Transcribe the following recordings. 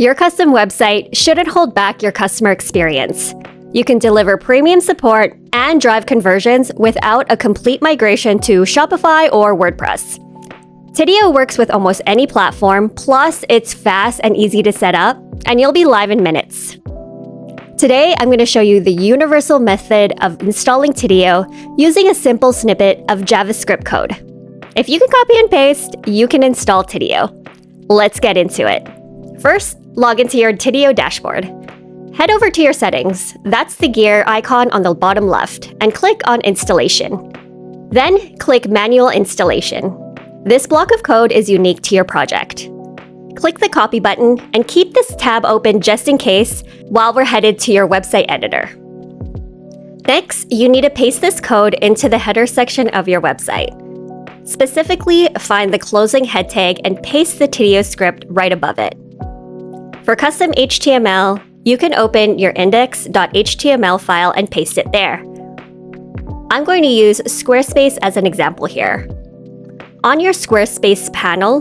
Your custom website shouldn't hold back your customer experience. You can deliver premium support and drive conversions without a complete migration to Shopify or WordPress. Tidio works with almost any platform, plus it's fast and easy to set up, and you'll be live in minutes. Today, I'm going to show you the universal method of installing Tidio using a simple snippet of JavaScript code. If you can copy and paste, you can install Tidio. Let's get into it. First, log into your Tidio dashboard. Head over to your settings, that's the gear icon on the bottom left, and click on Installation. Then, click Manual Installation. This block of code is unique to your project. Click the Copy button and keep this tab open just in case while we're headed to your website editor. Next, you need to paste this code into the header section of your website. Specifically, find the closing head tag and paste the Tidio script right above it. For custom HTML, you can open your index.html file and paste it there. I'm going to use Squarespace as an example here. On your Squarespace panel,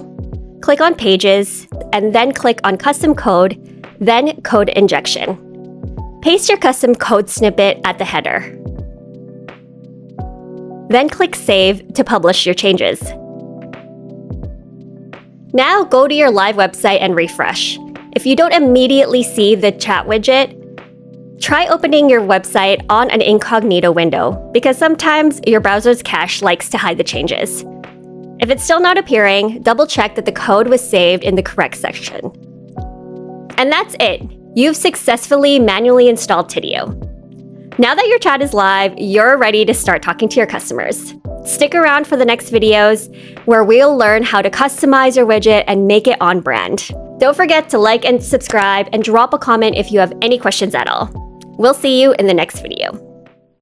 click on Pages, and then click on Custom Code, then Code Injection. Paste your custom code snippet at the header. Then click Save to publish your changes. Now go to your live website and refresh. If you don't immediately see the chat widget, try opening your website on an incognito window, because sometimes your browser's cache likes to hide the changes. If it's still not appearing, double-check that the code was saved in the correct section. And that's it. You've successfully manually installed Tidio. Now that your chat is live, you're ready to start talking to your customers. Stick around for the next videos where we'll learn how to customize your widget and make it on brand. Don't forget to like and subscribe and drop a comment if you have any questions at all. We'll see you in the next video.